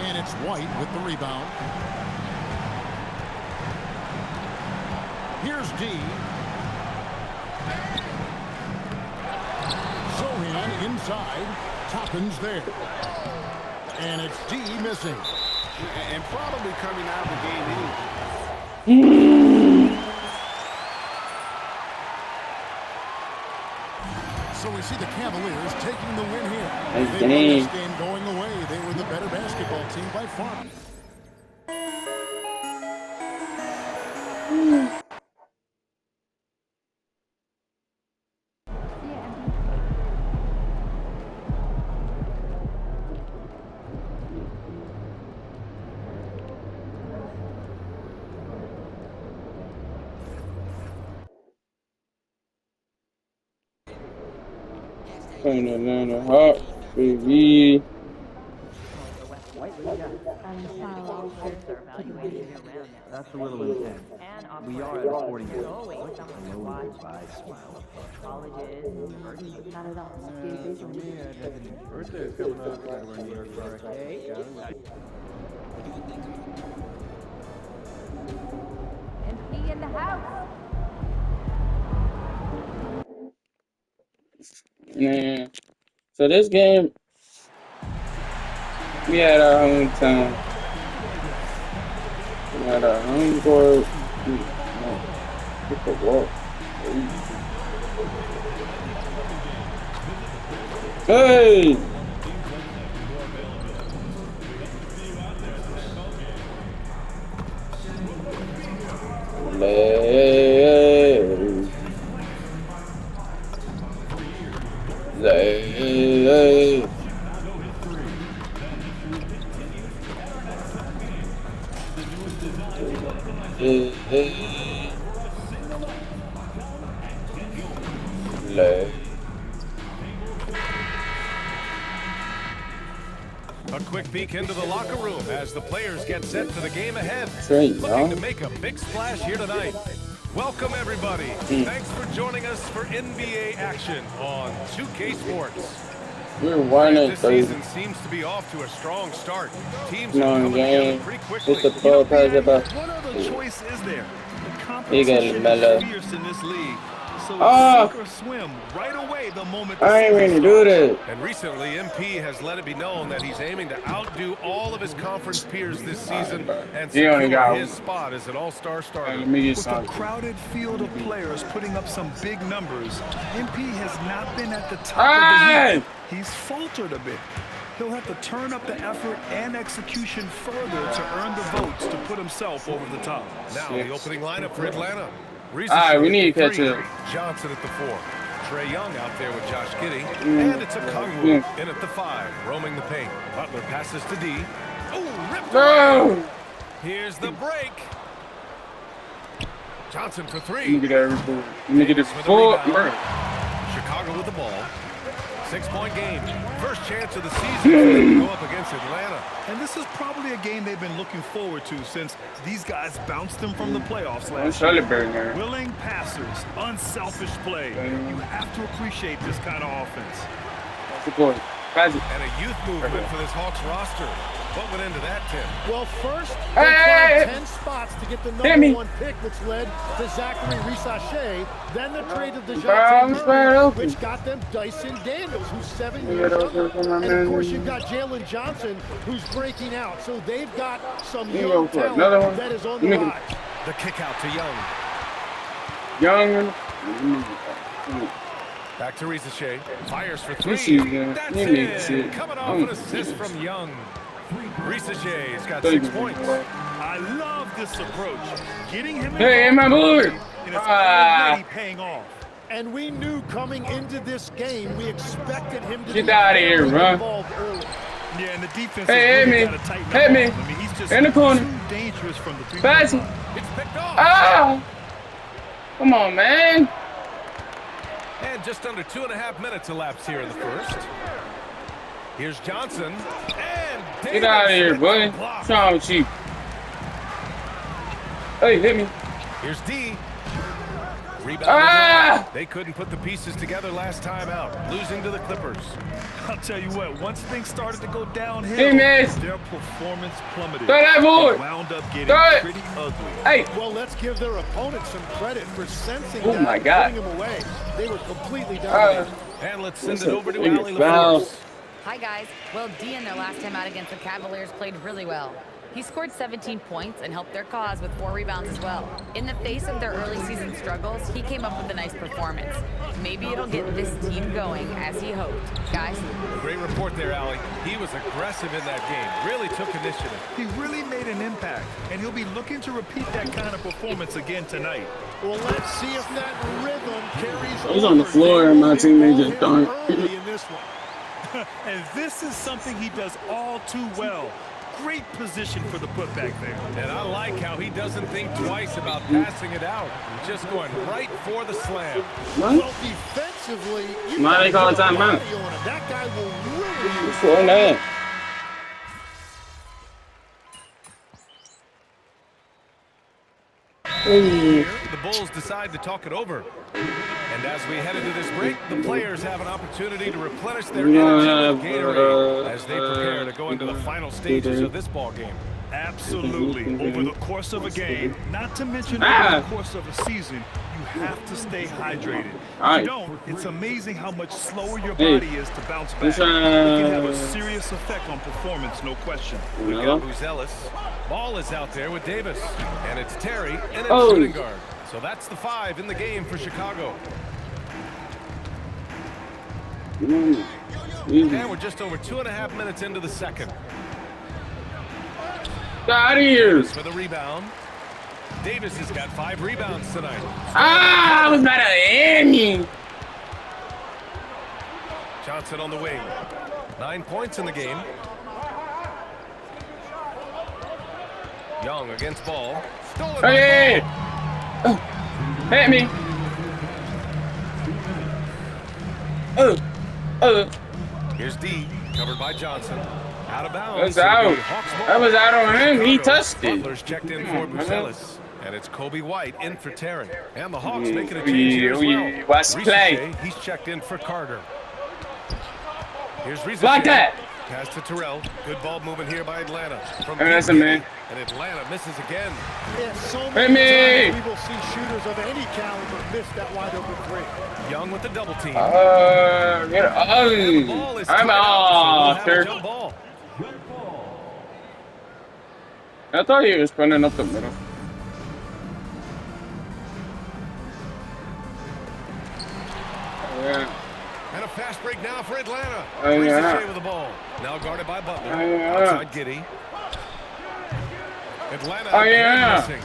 [SPEAKER 7] And it's White with the rebound. Here's D. Sohan inside. Toppin's there. And it's D missing.
[SPEAKER 12] And probably coming out of the game anyway.
[SPEAKER 7] So we see the Cavaliers taking the win here.
[SPEAKER 1] Nice
[SPEAKER 7] They won
[SPEAKER 1] game.
[SPEAKER 7] this game going away. They were the better basketball team by far.
[SPEAKER 1] Playing Atlanta Hawks, baby.
[SPEAKER 3] That's a little intense. We are at a sporting event.
[SPEAKER 6] Birthday is coming up. We're in New York for a cake.
[SPEAKER 2] MP in the house.
[SPEAKER 1] Man. So this game, we had our hometown. We had our home court. Get the walk. Hey!
[SPEAKER 13] A quick peek into the locker room as the players get set for the game ahead.
[SPEAKER 1] Straight,
[SPEAKER 13] Looking to make a big splash here tonight. Welcome, everybody. Thanks for joining us for NBA action on 2K Sports.
[SPEAKER 1] We're winning.
[SPEAKER 13] This season seems to be off to a strong start. Teams
[SPEAKER 1] Come
[SPEAKER 13] are
[SPEAKER 1] on,
[SPEAKER 13] coming together
[SPEAKER 1] game.
[SPEAKER 13] pretty quickly.
[SPEAKER 1] It's the ball pass about.
[SPEAKER 14] What other choice is there? The
[SPEAKER 1] You got
[SPEAKER 14] competition
[SPEAKER 1] it, Melo.
[SPEAKER 14] is fierce in this league. So
[SPEAKER 1] Ah!
[SPEAKER 14] sink or swim right away the moment
[SPEAKER 1] I ain't
[SPEAKER 14] the
[SPEAKER 1] ready to
[SPEAKER 14] season
[SPEAKER 1] do
[SPEAKER 14] starts.
[SPEAKER 1] that.
[SPEAKER 13] And recently, MP has let it be known that he's aiming to outdo all of his conference peers this season and
[SPEAKER 1] He only
[SPEAKER 13] secure
[SPEAKER 1] got-
[SPEAKER 13] his spot as an all-star starter.
[SPEAKER 1] Let me get
[SPEAKER 14] With a
[SPEAKER 1] some.
[SPEAKER 14] crowded field of players putting up some big numbers, MP has not been at the top
[SPEAKER 1] Hey!
[SPEAKER 14] of the heap. He's faltered a bit. He'll have to turn up the effort and execution further to earn the votes to put himself over the top.
[SPEAKER 13] Now the opening lineup for Atlanta.
[SPEAKER 1] Alright, we need to catch
[SPEAKER 13] three,
[SPEAKER 1] up.
[SPEAKER 13] Johnson at the 4. Trae Young out there with Josh Giddey. And it's a Kongwu in at the 5, roaming the paint. Butler passes to D. Oh, ripped
[SPEAKER 1] No!
[SPEAKER 13] away. Here's the break. Johnson for 3.
[SPEAKER 1] Let me get everything. Let me get this
[SPEAKER 13] Davis with the
[SPEAKER 1] full.
[SPEAKER 13] rebound. Chicago with the ball. 6-point game. First chance of the season for them to go up against Atlanta.
[SPEAKER 14] And this is probably a game they've been looking forward to since these guys bounced them from the playoffs
[SPEAKER 1] I'm
[SPEAKER 14] last year.
[SPEAKER 1] celebrating here.
[SPEAKER 14] Willing passers, unselfish play. You have to appreciate this kind of offense.
[SPEAKER 1] Support. Pass it.
[SPEAKER 13] And a youth movement for this Hawks roster. What went into that, Tim?
[SPEAKER 15] Well, first,
[SPEAKER 1] Hey,
[SPEAKER 15] they
[SPEAKER 1] hey,
[SPEAKER 15] tried 10 spots to get the
[SPEAKER 1] hit me.
[SPEAKER 15] #1 pick, which led to Zachary Risacher. Then the trade of
[SPEAKER 1] Bro, I'm
[SPEAKER 15] DeJounte
[SPEAKER 1] spread
[SPEAKER 15] Murray,
[SPEAKER 1] open.
[SPEAKER 15] which got them Dyson Daniels, who's 7
[SPEAKER 1] Yeah,
[SPEAKER 15] years
[SPEAKER 1] those
[SPEAKER 15] younger.
[SPEAKER 1] are my
[SPEAKER 15] And of course,
[SPEAKER 1] man.
[SPEAKER 15] you've got Jalen Johnson, who's breaking out. So they've got some
[SPEAKER 1] You
[SPEAKER 15] young
[SPEAKER 1] go for it. Another one.
[SPEAKER 15] talent that is on
[SPEAKER 1] You
[SPEAKER 15] the
[SPEAKER 1] make it.
[SPEAKER 15] rise.
[SPEAKER 13] The kick out to Young.
[SPEAKER 1] Young.
[SPEAKER 13] Back to Risacher. Fires for
[SPEAKER 1] You
[SPEAKER 13] three.
[SPEAKER 1] see, man.
[SPEAKER 13] That's
[SPEAKER 1] You need
[SPEAKER 13] in.
[SPEAKER 1] shit.
[SPEAKER 13] Coming off an assist from Young. Risacher's got
[SPEAKER 1] Thank
[SPEAKER 13] 6
[SPEAKER 1] you.
[SPEAKER 13] points.
[SPEAKER 14] I love this approach. Getting him
[SPEAKER 1] Hey, my boy.
[SPEAKER 14] and it's
[SPEAKER 1] Ah.
[SPEAKER 14] already paying off.
[SPEAKER 15] And we knew coming into this game, we expected him to
[SPEAKER 1] Get
[SPEAKER 15] be
[SPEAKER 1] out of here,
[SPEAKER 15] very
[SPEAKER 1] bro.
[SPEAKER 15] involved early.
[SPEAKER 14] Yeah, and the defense
[SPEAKER 1] Hey,
[SPEAKER 14] has
[SPEAKER 1] hit
[SPEAKER 14] really
[SPEAKER 1] me.
[SPEAKER 14] got to tighten
[SPEAKER 1] Hit
[SPEAKER 14] up
[SPEAKER 1] me.
[SPEAKER 14] on him. I mean, he's just
[SPEAKER 1] In the corner.
[SPEAKER 14] too dangerous from the
[SPEAKER 1] Pass
[SPEAKER 14] three-point
[SPEAKER 1] it.
[SPEAKER 14] line.
[SPEAKER 13] It's picked off.
[SPEAKER 1] Ah! Come on, man.
[SPEAKER 13] And just under 2.5 minutes elapsed here in the first. Here's Johnson. And
[SPEAKER 1] Get out of here,
[SPEAKER 13] Davis
[SPEAKER 1] boy.
[SPEAKER 13] with the block.
[SPEAKER 1] What's wrong with you? Hey, hit me.
[SPEAKER 13] Here's D. Rebound.
[SPEAKER 1] Ah!
[SPEAKER 13] They couldn't put the pieces together last time out, losing to the Clippers.
[SPEAKER 14] I'll tell you what, once things started to go downhill,
[SPEAKER 1] Hey, miss.
[SPEAKER 14] their performance plummeted.
[SPEAKER 1] Throw that board.
[SPEAKER 14] They wound up getting
[SPEAKER 1] Throw it.
[SPEAKER 14] pretty ugly.
[SPEAKER 1] Hey.
[SPEAKER 15] Well, let's give their opponent some credit for sensing
[SPEAKER 1] Oh
[SPEAKER 15] that
[SPEAKER 1] my
[SPEAKER 15] and
[SPEAKER 1] God.
[SPEAKER 15] putting him away. They were completely dominated.
[SPEAKER 13] And let's send
[SPEAKER 1] That's
[SPEAKER 13] it
[SPEAKER 1] a
[SPEAKER 13] over to
[SPEAKER 1] big
[SPEAKER 13] Allie
[SPEAKER 1] foul.
[SPEAKER 13] LaForce.
[SPEAKER 5] Hi, guys. Well, D in their last time out against the Cavaliers played really well. He scored 17 points and helped their cause with 4 rebounds as well. In the face of their early season struggles, he came up with a nice performance. Maybe it'll get this team going as he hoped. Guys?
[SPEAKER 13] Great report there, Allie. He was aggressive in that game. Really took initiative.
[SPEAKER 14] He really made an impact, and he'll be looking to repeat that kind of performance again tonight.
[SPEAKER 15] Well, let's see if that rhythm carries
[SPEAKER 1] He's on the floor and my teammate just dunked.
[SPEAKER 15] early in this one.
[SPEAKER 14] And this is something he does all too well. Great position for the putback there.
[SPEAKER 13] And I like how he doesn't think twice about passing it out. Just going right for the slam.
[SPEAKER 1] What?
[SPEAKER 15] Well, defensively, you
[SPEAKER 1] Why they call it timeout?
[SPEAKER 15] that guy will really
[SPEAKER 1] Slow down.
[SPEAKER 13] Here, the Bulls decide to talk it over. And as we head into this break, the players have an opportunity to replenish their energy with Gatorade as they prepare to go into the final stages of this ball game.
[SPEAKER 14] Absolutely. Over the course of a game, not to mention
[SPEAKER 1] Ah.
[SPEAKER 14] over the course of a season, you have to stay hydrated. If
[SPEAKER 1] All right.
[SPEAKER 14] you don't, it's amazing how much slower your
[SPEAKER 1] Hey.
[SPEAKER 14] body is to bounce back.
[SPEAKER 1] This,
[SPEAKER 14] It can have a serious effect on performance, no question.
[SPEAKER 13] We've
[SPEAKER 1] No.
[SPEAKER 13] got Buzelis. Ball is out there with Davis. And it's Terry and it's
[SPEAKER 1] Oh.
[SPEAKER 13] shooting guard. So that's the 5 in the game for Chicago.
[SPEAKER 1] Easy.
[SPEAKER 13] And we're just over 2.5 minutes into the second.
[SPEAKER 1] Get out of here.
[SPEAKER 13] Davis with a rebound. Davis has got 5 rebounds tonight.
[SPEAKER 1] Ah, I was about to end you.
[SPEAKER 13] Johnson on the wing. 9 points in the game. Young against Ball. Stolen by
[SPEAKER 1] Hey!
[SPEAKER 13] Ball.
[SPEAKER 1] Hit me.
[SPEAKER 13] Here's D, covered by Johnson. Out of bounds.
[SPEAKER 1] That's out.
[SPEAKER 13] Hawks ball.
[SPEAKER 1] That was out on him. He
[SPEAKER 13] Chicago.
[SPEAKER 1] touched it.
[SPEAKER 13] Butler's checked in for
[SPEAKER 1] Come on,
[SPEAKER 13] Buzelis. And it's Kobe White in for Terry. And the Hawks
[SPEAKER 1] Yeah,
[SPEAKER 13] making a change here as well.
[SPEAKER 1] yeah. Watch the play.
[SPEAKER 13] Risacher, he's checked in for Carter. Here's Risacher.
[SPEAKER 1] Block that.
[SPEAKER 13] Pass to Terrell. Good ball movement here by Atlanta. From
[SPEAKER 1] Hey, that's a
[SPEAKER 13] deep,
[SPEAKER 1] man.
[SPEAKER 13] And Atlanta misses again.
[SPEAKER 15] Yeah, so
[SPEAKER 1] Hit
[SPEAKER 15] many
[SPEAKER 1] me.
[SPEAKER 15] times we will see shooters of any caliber miss that wide open three.
[SPEAKER 13] Young with the double team.
[SPEAKER 1] Get
[SPEAKER 13] Ball is
[SPEAKER 1] I'm
[SPEAKER 13] tied up, so we'll have a
[SPEAKER 1] sir.
[SPEAKER 13] jump ball.
[SPEAKER 1] I thought he was running up the middle. Yeah.
[SPEAKER 13] And a fast break now for Atlanta.
[SPEAKER 1] Oh, yeah.
[SPEAKER 13] Risacher with the ball. Now guarded by Butler.
[SPEAKER 1] Oh, yeah.
[SPEAKER 13] Outside Giddey. Atlanta
[SPEAKER 1] Oh,
[SPEAKER 13] again
[SPEAKER 1] yeah.
[SPEAKER 13] missing.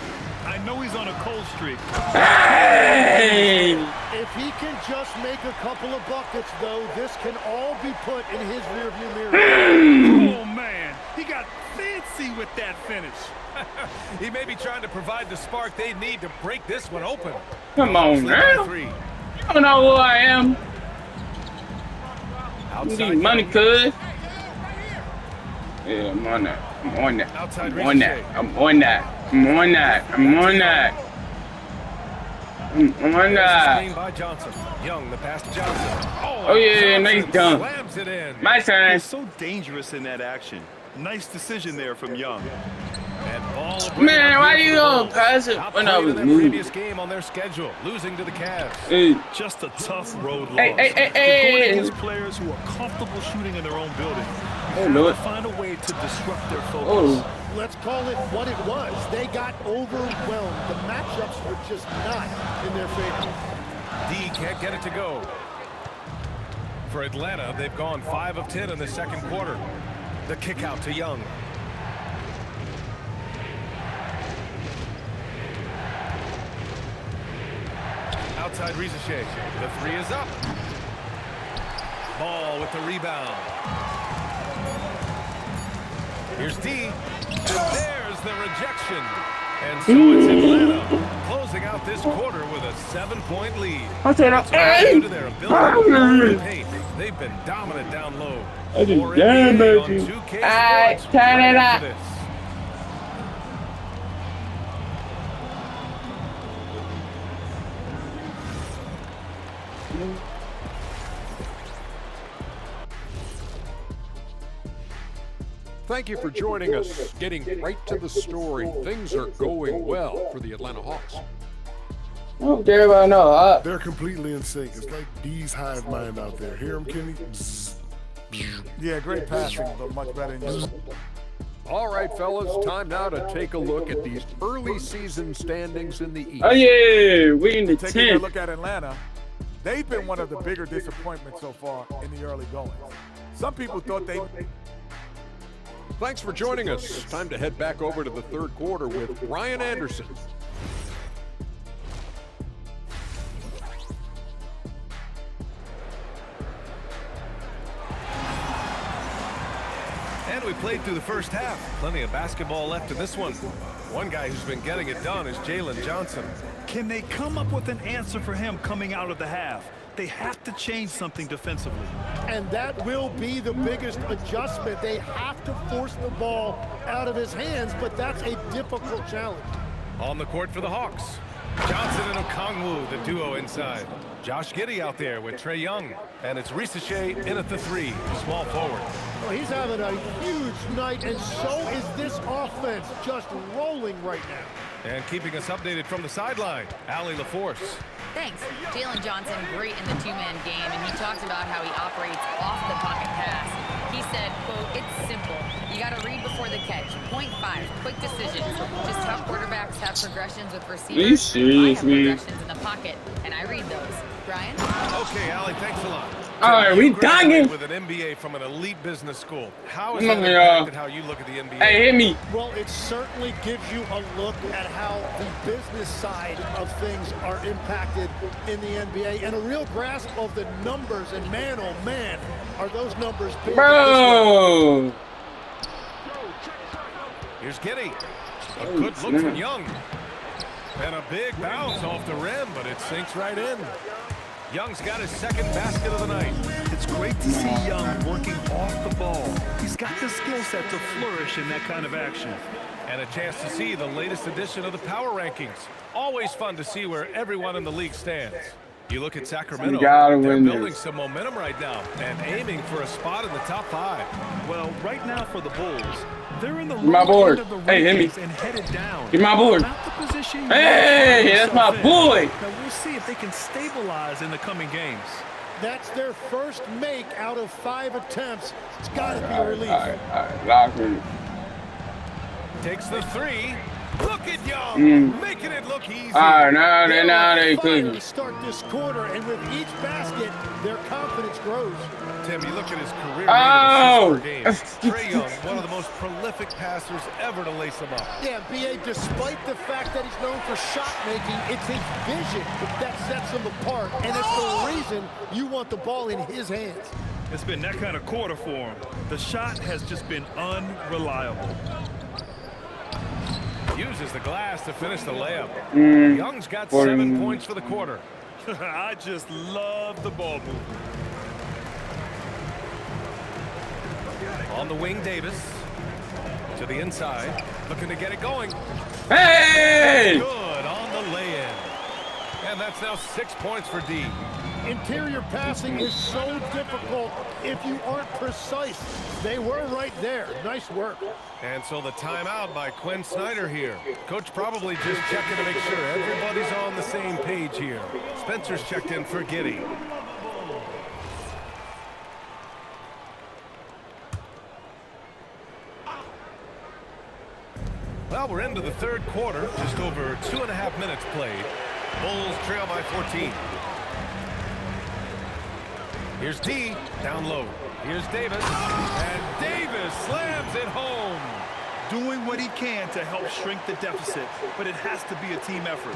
[SPEAKER 14] I know he's on a cold streak.
[SPEAKER 1] Hey!
[SPEAKER 15] If he can just make a couple of buckets, though, this can all be put in his rearview mirror.
[SPEAKER 14] Oh, man. He got fancy with that finish.
[SPEAKER 13] He may be trying to provide the spark they need to break this one open.
[SPEAKER 1] Come on,
[SPEAKER 13] Lead by
[SPEAKER 1] now.
[SPEAKER 13] 3.
[SPEAKER 1] You don't know who I am. You
[SPEAKER 13] Outside
[SPEAKER 1] need money,
[SPEAKER 13] Young.
[SPEAKER 1] cuz. Yeah, I'm on that. I'm on that.
[SPEAKER 13] Outside
[SPEAKER 1] I'm on that.
[SPEAKER 13] Risacher.
[SPEAKER 1] I'm on that. I'm on that. I'm on that. I'm on
[SPEAKER 13] There's a
[SPEAKER 1] that.
[SPEAKER 13] screen by Johnson. Young, the pass to Johnson.
[SPEAKER 1] Oh, yeah,
[SPEAKER 13] Johnson
[SPEAKER 1] nice dunk.
[SPEAKER 13] slams banks it in.
[SPEAKER 1] My turn.
[SPEAKER 14] He's so dangerous in that action. Nice decision there from Young.
[SPEAKER 13] And ball
[SPEAKER 1] Man, why you gonna pass it when I was moving?
[SPEAKER 13] Previous game on their schedule, losing to the Cavs.
[SPEAKER 1] Hey.
[SPEAKER 14] Just a tough road loss.
[SPEAKER 1] Hey.
[SPEAKER 14] Going against players who are comfortable shooting in their own building. You have to find a way to disrupt their focus.
[SPEAKER 15] Let's call it what it was. They got overwhelmed. The matchups were just not in their favor.
[SPEAKER 13] D can't get it to go. For Atlanta, they've gone 5 of 10 in the second quarter. The kick out to Young. Outside Rizachet. The 3 is up. Ball with the rebound. Here's D. And there's the rejection. And so it's Atlanta closing out this quarter with a 7-point lead. That's what due to their ability to hold the paint. They've been dominant down low.
[SPEAKER 1] I just damaged you. Alright, turn it up.
[SPEAKER 10] Thank you for joining us. Getting right to the story, things are going well for the Atlanta Hawks.
[SPEAKER 1] I don't care about no.
[SPEAKER 11] They're completely in sync. It's like D's hive mind out there. Hear him, Kenny?
[SPEAKER 4] Yeah, great passing, but much better in your...
[SPEAKER 10] All right, fellas, time now to take a look at these early season standings in the East.
[SPEAKER 1] Oh yeah, we in the
[SPEAKER 4] Taking a
[SPEAKER 1] 10th.
[SPEAKER 4] look at Atlanta, they've been one of the bigger disappointments so far in the early going. Some people thought they...
[SPEAKER 10] Thanks for joining us. Time to head back over to the third quarter with Ryan Anderson.
[SPEAKER 13] And we played through the first half. Plenty of basketball left in this one. One guy who's been getting it done is Jalen Johnson.
[SPEAKER 14] Can they come up with an answer for him coming out of the half? They have to change something defensively.
[SPEAKER 15] And that will be the biggest adjustment. They have to force the ball out of his hands, but that's a difficult challenge.
[SPEAKER 13] On the court for the Hawks. Johnson and Okongwu, the duo inside. Josh Giddey out there with Trae Young. And it's Rizachet in at the 3, small forward.
[SPEAKER 15] Well, he's having a huge night, and so is this offense, just rolling right now.
[SPEAKER 13] And keeping us updated from the sideline, Allie LaForce.
[SPEAKER 5] Thanks. Jalen Johnson, great in the two-man game, and he talked about how he operates off the pocket pass. He said, quote, "It's simple. You got to read before the catch. Point 5, quick decisions. Just how quarterbacks have progressions with receivers.
[SPEAKER 1] Are you serious,
[SPEAKER 5] I have
[SPEAKER 1] man?
[SPEAKER 5] progressions in the pocket, and I read those." Brian?
[SPEAKER 13] Okay, Allie, thanks a lot.
[SPEAKER 1] All right, we
[SPEAKER 13] graduated
[SPEAKER 1] done.
[SPEAKER 13] with an MBA from an elite business school. How has
[SPEAKER 1] Come
[SPEAKER 13] that
[SPEAKER 1] on, y'all.
[SPEAKER 13] impacted how you look at the NBA?
[SPEAKER 1] Hey, hit me.
[SPEAKER 15] Well, it certainly gives you a look at how the business side of things are impacted in the NBA and a real grasp of the numbers. And man, oh man, are those numbers big.
[SPEAKER 1] Bro.
[SPEAKER 13] Here's Giddey. A good look from Young. And a big bounce off the rim, but it sinks right in. Young's got his second basket of the night.
[SPEAKER 14] It's great to see Young working off the ball. He's got the skill set to flourish in that kind of action.
[SPEAKER 13] And a chance to see the latest edition of the power rankings. Always fun to see where everyone in the league stands. You look at Sacramento,
[SPEAKER 1] You gotta
[SPEAKER 13] they're
[SPEAKER 1] win
[SPEAKER 13] building
[SPEAKER 1] this.
[SPEAKER 13] some momentum right now and aiming for a spot in the top 5.
[SPEAKER 14] Well, right now for the Bulls, they're in the
[SPEAKER 1] My
[SPEAKER 14] low
[SPEAKER 1] board.
[SPEAKER 14] end of the
[SPEAKER 1] Hey, hit me.
[SPEAKER 14] rankings and headed down.
[SPEAKER 1] Get my board.
[SPEAKER 14] Not the position you
[SPEAKER 1] Hey,
[SPEAKER 14] want
[SPEAKER 1] that's my
[SPEAKER 14] yourself in.
[SPEAKER 1] boy.
[SPEAKER 14] Now we'll see if they can stabilize in the coming games.
[SPEAKER 15] That's their first make out of 5 attempts. It's got to be a relief.
[SPEAKER 1] All right, lock me.
[SPEAKER 13] Takes the 3. Look at Young, making it look easy.
[SPEAKER 1] All right, now
[SPEAKER 15] They're
[SPEAKER 1] they
[SPEAKER 15] on fire
[SPEAKER 1] couldn't.
[SPEAKER 15] to start this quarter, and with each basket, their confidence grows.
[SPEAKER 13] Tim, you look at his career
[SPEAKER 1] Oh!
[SPEAKER 13] rate of assists per game. Trae Young, one of the most prolific passers ever to lace him up.
[SPEAKER 15] Yeah, B.A., despite the fact that he's known for shot making, it's his vision that sets him apart, and it's the reason you want the ball in his hands.
[SPEAKER 14] It's been that kind of quarter for him. The shot has just been unreliable.
[SPEAKER 13] Uses the glass to finish the layup.
[SPEAKER 1] Mm.
[SPEAKER 13] Young's got 7 points for the quarter.
[SPEAKER 14] I just love the ball movement.
[SPEAKER 13] On the wing, Davis. To the inside. Looking to get it going.
[SPEAKER 1] Hey!
[SPEAKER 13] Good on the lay-in. And that's now 6 points for D.
[SPEAKER 15] Interior passing is so difficult if you aren't precise. They were right there. Nice work.
[SPEAKER 13] And so the timeout by Quinn Snyder here. Coach probably just checking to make sure everybody's on the same page here. Spencer's checked in for Giddey. Well, we're into the third quarter. Just over 2.5 minutes played. Bulls trail by 14. Here's D, down low. Here's Davis, and Davis slams it home.
[SPEAKER 14] Doing what he can to help shrink the deficit, but it has to be a team effort.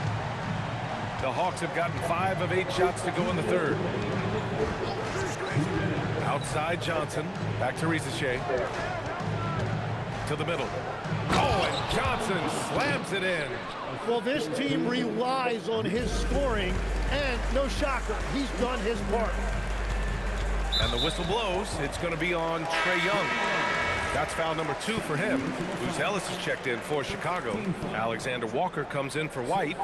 [SPEAKER 13] The Hawks have gotten 5 of 8 shots to go in the third. Outside Johnson, back to Risacher. To the middle. Oh, and Johnson slams it in.
[SPEAKER 15] Well, this team relies on his scoring, and no shocker, he's done his part.
[SPEAKER 13] And the whistle blows. It's going to be on Trae Young. That's foul number 2 for him. Bruce Ellis is checked in for Chicago. Alexander Walker comes in for White.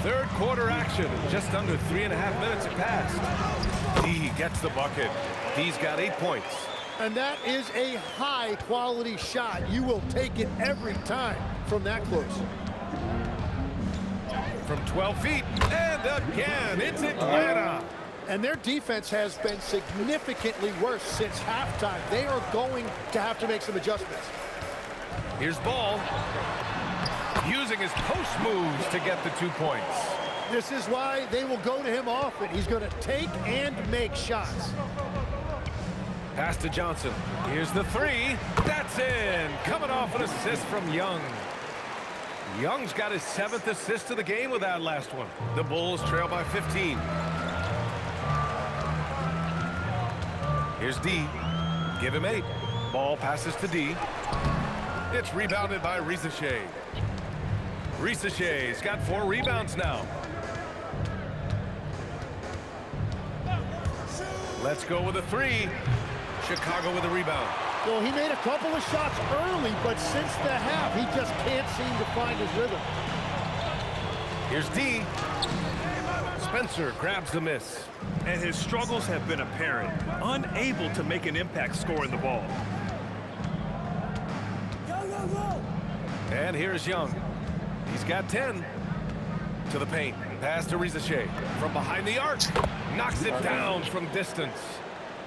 [SPEAKER 13] Third quarter action. Just under 3.5 minutes have passed. D gets the bucket. D's got 8 points.
[SPEAKER 15] And that is a high-quality shot. You will take it every time from that close.
[SPEAKER 13] From 12 feet, and again, it's Atlanta.
[SPEAKER 15] And their defense has been significantly worse since halftime. They are going to have to make some adjustments.
[SPEAKER 13] Here's Ball, using his post moves to get the 2 points.
[SPEAKER 15] This is why they will go to him often. He's going to take and make shots.
[SPEAKER 13] Pass to Johnson. Here's the 3. That's in. Coming off an assist from Young. Young's got his 7th assist of the game with that last one. The Bulls trail by 15. Here's D. Give him 8. Ball passes to D. It's rebounded by Risacher. Risacher's got 4 rebounds now. Let's go with a 3. Chicago with a rebound.
[SPEAKER 15] Well, he made a couple of shots early, but since the half, he just can't seem to find his rhythm.
[SPEAKER 13] Here's D. Spencer grabs the miss.
[SPEAKER 14] And his struggles have been apparent. Unable to make an impact scoring the ball.
[SPEAKER 13] And here's Young. He's got 10. To the paint. Pass to Risacher. From behind the arc. Knocks it down from distance.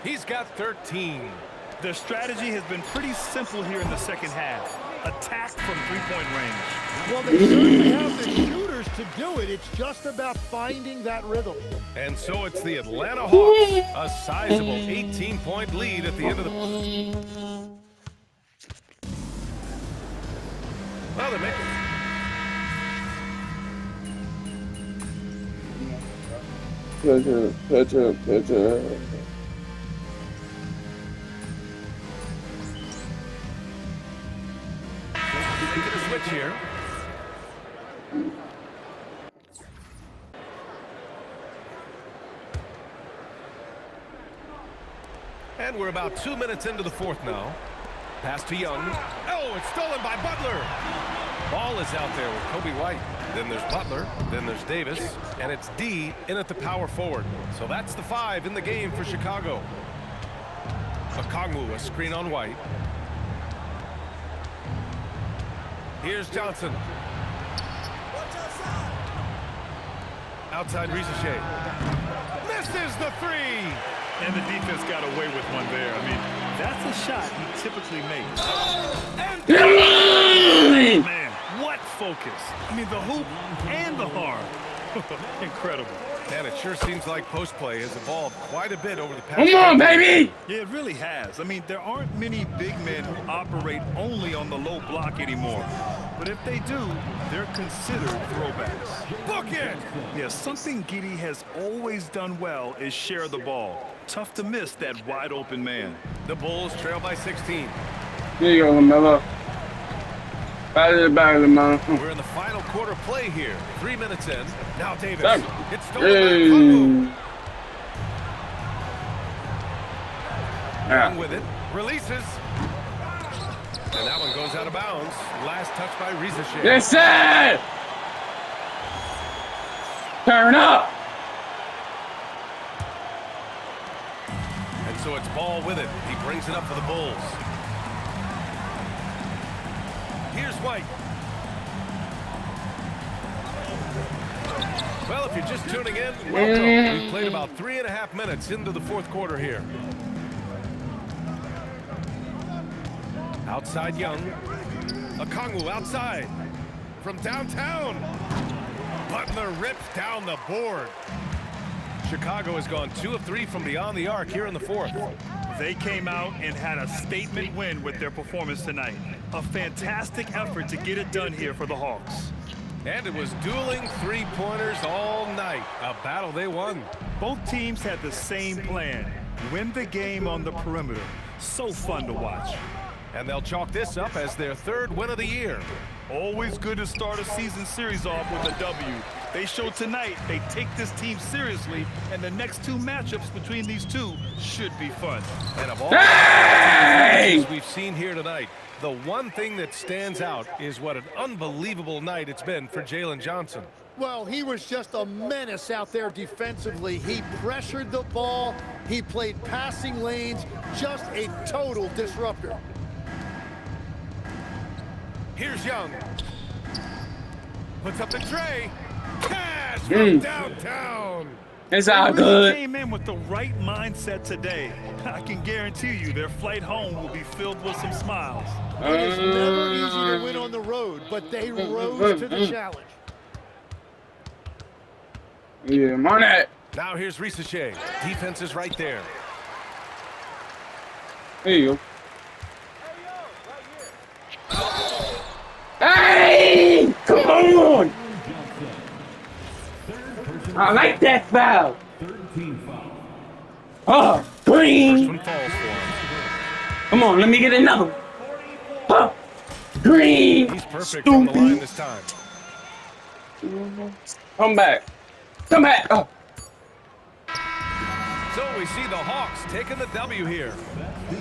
[SPEAKER 13] He's got 13.
[SPEAKER 14] Their strategy has been pretty simple here in the second half. Attack from three-point range.
[SPEAKER 15] Well, they certainly have the shooters to do it. It's just about finding that rhythm.
[SPEAKER 13] And so it's the Atlanta Hawks, a sizable 18-point lead at the end of the... Well, they're making...
[SPEAKER 1] Pitcher.
[SPEAKER 13] Making a switch here. And we're about 2 minutes into the fourth now. Pass to Young. Oh, it's stolen by Butler. Ball is out there with Kobe White. Then there's Butler. Then there's Davis. And it's D in at the power forward. So that's the 5 in the game for Chicago. Okongwu, a screen on White. Here's Johnson. Outside Risacher. Misses the 3.
[SPEAKER 14] And the defense got away with one there. I mean, that's a shot he typically makes. And man, what focus. I mean, the hoop and the arm. Incredible.
[SPEAKER 13] And it sure seems like post play has evolved quite a bit over the past.
[SPEAKER 1] Come on, baby!
[SPEAKER 14] Yeah, it really has. I mean, there aren't many big men who operate only on the low block anymore. But if they do, they're considered throwbacks.
[SPEAKER 13] Book it!
[SPEAKER 14] Yeah, something Giddey has always done well is share the ball. Tough to miss that wide open man.
[SPEAKER 13] The Bulls trail by 16.
[SPEAKER 1] Here you go, LaMelo. Battle.
[SPEAKER 13] We're in the final quarter play here. 3 minutes in. Now Davis. It's stolen by Young with it. Releases. And that one goes out of bounds. Last touch by Risacher.
[SPEAKER 1] Yes, sir! Turn up.
[SPEAKER 13] And so it's Ball with it. He brings it up for the Bulls. Here's White. Well, if you're just tuning in, welcome. We've played about 3.5 minutes into the fourth quarter here. Outside Young. Okongwu outside. From downtown. Butler rips down the board. Chicago has gone 2 of 3 from beyond the arc here in the fourth.
[SPEAKER 14] They came out and had a statement win with their performance tonight. A fantastic effort to get it done here for the Hawks.
[SPEAKER 13] And it was dueling three-pointers all night. A battle they won.
[SPEAKER 14] Both teams had the same plan. Win the game on the perimeter. So fun to watch.
[SPEAKER 13] And they'll chalk this up as their 3rd win of the year.
[SPEAKER 14] Always good to start a season series off with a W. They showed tonight they take this team seriously, and the next 2 matchups between these two should be fun.
[SPEAKER 13] And of all the matches we've seen here tonight, the one thing that stands out is what an unbelievable night it's been for Jalen Johnson.
[SPEAKER 15] Well, he was just a menace out there defensively. He pressured the ball. He played passing lanes. Just a total disruptor.
[SPEAKER 13] Here's Young. Puts up the tray. Cash from downtown.
[SPEAKER 1] It's all
[SPEAKER 14] they
[SPEAKER 1] good.
[SPEAKER 14] really came in with the right mindset today. I can guarantee you their flight home will be filled with some smiles.
[SPEAKER 15] It is never easy to win on the road, but they rose to the challenge.
[SPEAKER 1] Yeah, I'm on that.
[SPEAKER 13] Now here's Risacher. Defense is right there.
[SPEAKER 1] There you go. Hey! Come on! I like that foul. Oh, Green! Come on, let me get another one. Oh, Green!
[SPEAKER 13] He's perfect from the line this time.
[SPEAKER 1] Come back. Come back. Oh.
[SPEAKER 13] So we see the Hawks taking the W here.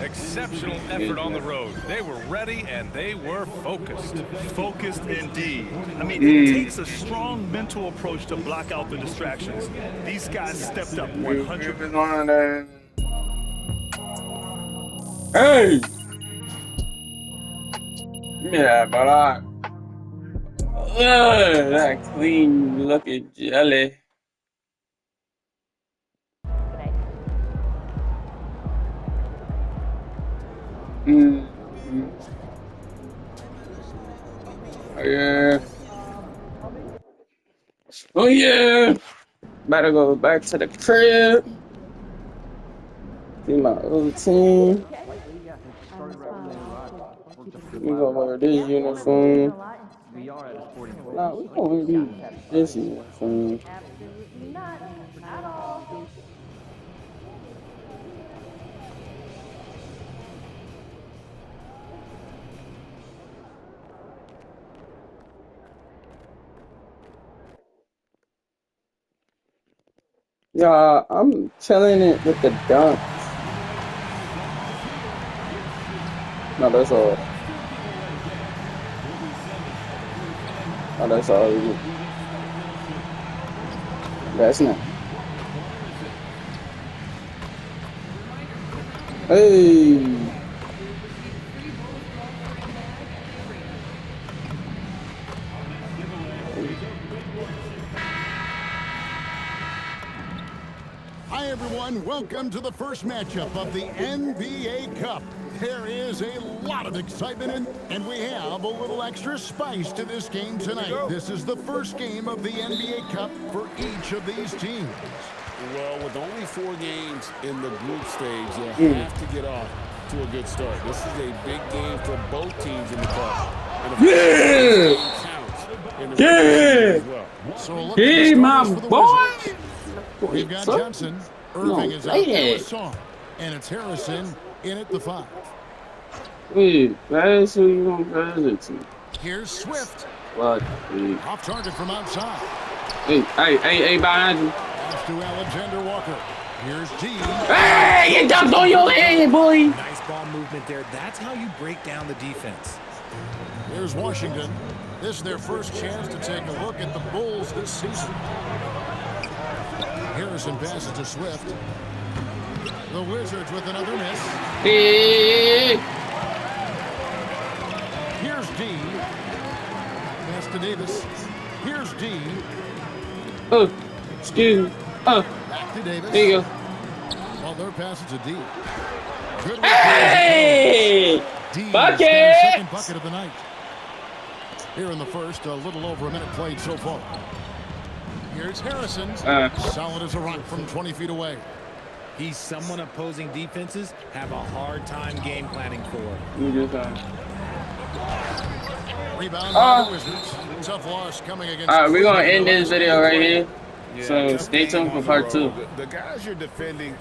[SPEAKER 13] Exceptional effort on the road. They were ready and they were focused.
[SPEAKER 14] Focused indeed. I mean, it takes a strong mental approach to block out the distractions. These guys stepped up 100%.
[SPEAKER 1] Hey! Yeah, but that clean looking jelly. Oh yeah. Oh yeah. Better go back to the crib. See my old team. We gonna wear this uniform. Nah, we gonna wear this uniform.
[SPEAKER 2] Not at all.
[SPEAKER 1] Yeah, I'm killing it with the dunks. No, that's all. Oh, that's all. That's not. Hey.
[SPEAKER 7] Hi, everyone. Welcome to the first matchup of the NBA Cup. There is a lot of excitement, and we have a little extra spice to this game tonight. This is the first game of the NBA Cup for each of these teams.
[SPEAKER 8] Well, with only 4 games in the group stage, you have to get off to a good start. This is a big game for both teams in the Cup. And
[SPEAKER 1] yeah! Yeah!
[SPEAKER 7] Well. So
[SPEAKER 1] hey, my boy!
[SPEAKER 7] We've got Johnson. Irving is out there with Song. And it's Harrison in at the 5.
[SPEAKER 1] Wait, that's who you gonna pass it to?
[SPEAKER 7] Here's Swift.
[SPEAKER 1] What?
[SPEAKER 7] Off target from outside.
[SPEAKER 1] Hey, behind you.
[SPEAKER 7] Pass to Alexander Walker. Here's G.
[SPEAKER 1] Hey, you dunked on your head, boy.
[SPEAKER 16] Nice ball movement there. That's how you break down the defense.
[SPEAKER 7] Here's Washington. This is their first chance to take a look at the Bulls this season. Harrison passes to Swift. The Wizards with another miss.
[SPEAKER 1] Hey.
[SPEAKER 7] Here's D. Pass to Davis. Here's D.
[SPEAKER 1] Oh, excuse me. Oh,
[SPEAKER 7] Back to Davis.
[SPEAKER 1] there you go.
[SPEAKER 7] Well, their pass is a D. Good work.
[SPEAKER 1] Hey!
[SPEAKER 7] D has
[SPEAKER 1] Bucket!
[SPEAKER 7] got his second bucket of the night. Here in the first, a little over a minute played so far. Here's Harrison. Solid as a rock from 20 feet away.
[SPEAKER 16] He's someone opposing defenses have a hard time game planning for.
[SPEAKER 7] Rebound by the Wizards. Tough loss coming against.
[SPEAKER 1] All right, we're gonna end this video right here.
[SPEAKER 8] Yeah,
[SPEAKER 1] So stay tuned for part 2.
[SPEAKER 8] The guys you're defending.